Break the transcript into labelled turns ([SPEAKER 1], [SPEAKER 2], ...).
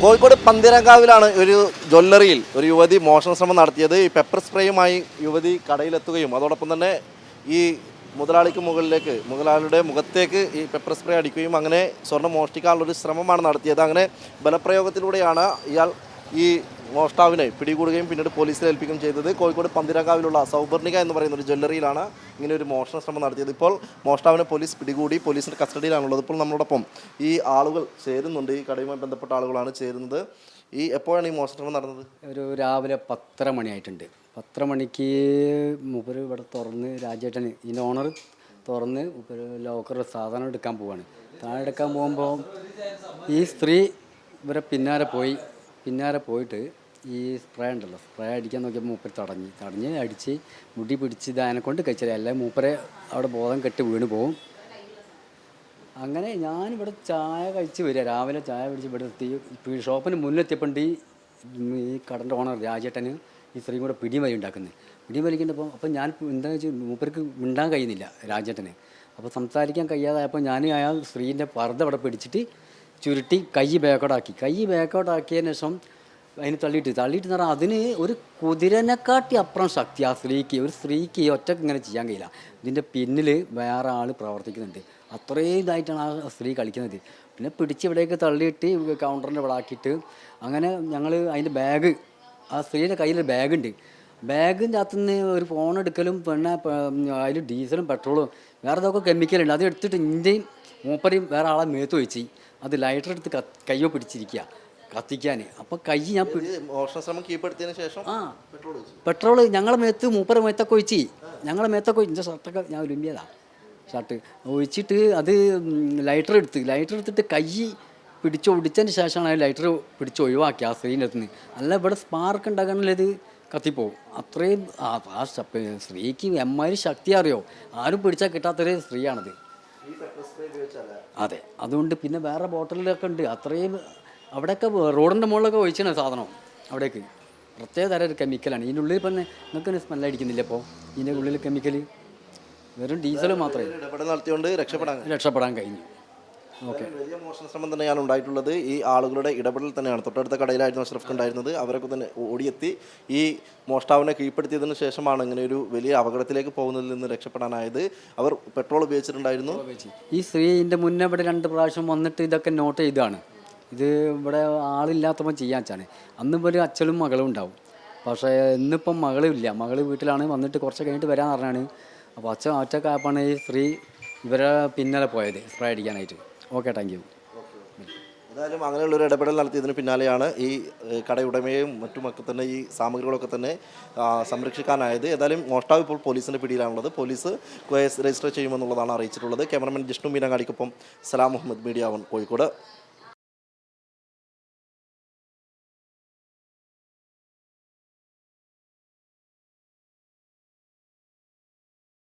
[SPEAKER 1] കോഴിക്കോട് പന്തീരങ്കാവിലാണ് ഒരു ജ്വല്ലറിയിൽ ഒരു യുവതി മോഷണ ശ്രമം നടത്തിയത്. ഈ പെപ്പർ സ്പ്രേയുമായി യുവതി കടയിലെത്തുകയും അതോടൊപ്പം തന്നെ ഈ മുതലാളിയുടെ മുഖത്തേക്ക് ഈ പെപ്പർ സ്പ്രേ അടിക്കുകയും അങ്ങനെ സ്വർണ്ണം മോഷ്ടിക്കാനുള്ളൊരു ശ്രമമാണ് നടത്തിയത്. അങ്ങനെ ബലപ്രയോഗത്തിലൂടെയാണ് ഇയാൾ ഈ മോഷ്ടാവിനെ പിടികൂടുകയും പിന്നീട് പോലീസിൽ ഏൽപ്പിക്കുകയും ചെയ്തത്. കോഴിക്കോട് പന്തീരങ്കാവിലുള്ള സൗപർണിക എന്ന് പറയുന്ന ഒരു ജ്വല്ലറിയിലാണ് ഇങ്ങനെ ഒരു മോഷണ ശ്രമം നടത്തിയത്. ഇപ്പോൾ മോഷ്ടാവിനെ പോലീസ് പിടികൂടി, പോലീസിൻ്റെ കസ്റ്റഡിയിലാണുള്ളത്. ഇപ്പോൾ നമ്മളോടൊപ്പം ഈ ആളുകൾ ചേരുന്നുണ്ട്, ഈ കടയുമായി ബന്ധപ്പെട്ട ആളുകളാണ് ചേരുന്നത്. എപ്പോഴാണ് ഈ മോഷണ ശ്രമം നടന്നത്?
[SPEAKER 2] ഒരു രാവിലെ 10:30 മണിയായിട്ടുണ്ട്. 10:30 മണിക്ക് മൂപ്പര് ഇവിടെ തുറന്ന്, രാജേട്ടന് ഇതിൻ്റെ ഓണർ തുറന്ന് മൂപ്പര് ലോക്കറിൽ സാധനം എടുക്കാൻ പോവാണ്. താഴെ എടുക്കാൻ പോകുമ്പോൾ ഈ സ്ത്രീ ഇവരെ പിന്നാലെ പോയിട്ട് ഈ സ്പ്രേ ഉണ്ടല്ലോ, സ്പ്രേ അടിക്കാൻ നോക്കിയപ്പോൾ മൂപ്പര് തടഞ്ഞ് അടിച്ച് മുടി പിടിച്ച് ഇതിനെ കൊണ്ട് കഴിച്ചില്ല. അല്ലെങ്കിൽ മൂപ്പരെ അവിടെ ബോധം കെട്ട് വീണ് പോകും. അങ്ങനെ ഞാനിവിടെ ചായ കഴിച്ച് വരിക, രാവിലെ ചായ പിടിച്ച് ഇവിടെ എത്തി ഷോപ്പിന് മുന്നിലെത്തിയപ്പോൾ ഈ കടൻ്റെ ഓണർ രാജേട്ടന് ഈ സ്ത്രീ കൂടെ പിടിമലി ഉണ്ടാക്കുന്നത്. പിടിമലിക്കുമ്പോൾ അപ്പോൾ ഞാൻ എന്താണെന്ന് വെച്ചാൽ മൂപ്പർക്ക് മിണ്ടാൻ കഴിയുന്നില്ല രാജേട്ടന്. അപ്പോൾ സംസാരിക്കാൻ കഴിയാതായപ്പോൾ ഞാൻ അയാൾ സ്ത്രീൻ്റെ പർദ്ദ അവിടെ പിടിച്ചിട്ട് ചുരുട്ടി കൈ ബാക്കൗട്ടാക്കിയതിന് ശേഷം അതിന് തള്ളിയിട്ട് എന്ന് പറഞ്ഞാൽ അതിന് ഒരു കുതിരനെക്കാട്ടി അപ്പുറം ശക്തി ആ സ്ത്രീക്ക് ഒറ്റക്ക് ഇങ്ങനെ ചെയ്യാൻ കഴിയില്ല. ഇതിൻ്റെ പിന്നിൽ വേറെ ആൾ പ്രവർത്തിക്കുന്നുണ്ട്. അത്രയും ഇതായിട്ടാണ് ആ സ്ത്രീ കളിക്കുന്നത്. പിന്നെ പിടിച്ച് ഇവിടേക്ക് തള്ളിയിട്ട് കൗണ്ടറിൻ്റെ ഇവിടെ ആക്കിയിട്ട് അങ്ങനെ ഞങ്ങൾ അതിൻ്റെ ബാഗ്, ആ സ്ത്രീയുടെ കയ്യിൽ ബാഗുണ്ട്, ബാഗിൻ്റെ അകത്തുനിന്ന് ഒരു ഫോൺ എടുക്കലും പിന്നെ അതിൽ ഡീസലും പെട്രോളും വേറെ ഇതൊക്കെ കെമിക്കലുണ്ട്. അത് എടുത്തിട്ട് ഇന്ത്യയും മൂപ്പരെയും വേറെ ആളെ മേത്ത് വെച്ച് അത് ലൈറ്റർ എടുത്ത് കയ്യോ പിടിച്ചിരിക്കുക കത്തിക്കാൻ. അപ്പോൾ കൈ ഞാൻ
[SPEAKER 1] ശേഷം
[SPEAKER 2] പെട്രോള് ഞങ്ങളെ മേത്ത് മൂപ്പരെ മേത്തൊക്കെ ഒഴിച്ച് എൻ്റെ ഷർട്ടൊക്കെ ഞാൻ ഒരുമ്പിയതാണ് ഷർട്ട് ഒഴിച്ചിട്ട് അത് ലൈറ്റർ എടുത്തിട്ട് കൈ പിടിച്ചൊടിച്ചതിന് ശേഷമാണ് ആ ലൈറ്റർ പിടിച്ച് ആ സ്ത്രീൻ്റെ അടുത്ത് നിന്ന്. അല്ല ഇവിടെ സ്പാർക്ക് ഉണ്ടാകാനുള്ളത് കത്തിപ്പോവും. അത്രയും ആ സ്ത്രീക്ക് എമ്മാതിരി ശക്തി അറിയോ, ആരും പിടിച്ചാൽ കിട്ടാത്തൊരു സ്ത്രീയാണത്. അതെ, അതുകൊണ്ട് പിന്നെ വേറെ ബോട്ടിലൊക്കെ ഉണ്ട്. അത്രയും അവിടെയൊക്കെ റോഡിൻ്റെ മുകളിലൊക്കെ ഒഴിച്ചാണ് സാധനം. അവിടേക്ക് പ്രത്യേക തരം ഒരു കെമിക്കലാണ് ഇതിൻ്റെ ഉള്ളിൽ. പിന്നെ നിങ്ങൾക്ക് സ്മെല്ലടിക്കുന്നില്ല. ഇപ്പോൾ ഇതിൻ്റെ ഉള്ളിൽ കെമിക്കൽ വെറും ഡീസൽ മാത്രമേ
[SPEAKER 1] നടത്തിയോണ്ട്
[SPEAKER 2] രക്ഷപ്പെടാൻ കഴിഞ്ഞു. ഓക്കെ,
[SPEAKER 1] വലിയ മോഷണ ശ്രമം തന്നെയാണ് ഉണ്ടായിട്ടുള്ളത്. ഈ ആളുകളുടെ ഇടപെടൽ തന്നെയാണ്. തൊട്ടടുത്ത കടയിലായിരുന്നു അഷ്റഫ് ഉണ്ടായിരുന്നത്. അവരൊക്കെ തന്നെ ഓടിയെത്തി ഈ മോഷ്ടാവിനെ കീഴ്പ്പെടുത്തിയതിനു ശേഷമാണ് ഇങ്ങനെ ഒരു വലിയ അപകടത്തിലേക്ക് പോകുന്നതിൽ നിന്ന് രക്ഷപ്പെടാനായത്. Hour petrol ഉപയോഗിച്ചിട്ടുണ്ടായിരുന്നു.
[SPEAKER 2] ഈ സ്ത്രീൻ്റെ മുന്നേ ഇവിടെ 2 പ്രാവശ്യം വന്നിട്ട് ഇതൊക്കെ നോട്ട് ചെയ്താണ്. ഇത് ഇവിടെ ആളില്ലാത്തപ്പോൾ ചെയ്യാൻ വെച്ചാണ്. അന്നിപ്പോൾ ഒരു അച്ഛനും മകളും ഉണ്ടാവും. പക്ഷേ ഇന്നിപ്പം മകളില്ല, മകൾ വീട്ടിലാണ്. വന്നിട്ട് കുറച്ച് കഴിഞ്ഞിട്ട് വരാമെന്ന് പറഞ്ഞാണ്. അപ്പോൾ അച്ഛൻ ഒറ്റക്കായപ്പോഴാണ് ഈ സ്ത്രീ ഇവരെ പിന്നാലെ പോയത് സ്പ്രേ അടിക്കാനായിട്ട്. Okay, thank you.
[SPEAKER 1] ഏതായാലും അങ്ങനെയുള്ളൊരു ഇടപെടൽ നടത്തിയതിന് പിന്നാലെയാണ് ഈ കടയുടമയും മറ്റുമൊക്കെ തന്നെ ഈ സാമഗ്രികളൊക്കെ തന്നെ സംരക്ഷിക്കാനായത്. ഏതായാലും മോഷ്ടാവ് ഇപ്പോൾ പോലീസിൻ്റെ പിടിയിലാണുള്ളത്. പോലീസ് കേസ് രജിസ്റ്റർ ചെയ്യുമെന്നുള്ളതാണ് അറിയിച്ചിട്ടുള്ളത്. ക്യാമറമാൻ ജിഷ്ണു മീനങ്ങാടിക്കൊപ്പം സലാം മുഹമ്മദ്, മീഡിയ 1 കോഴിക്കോട്.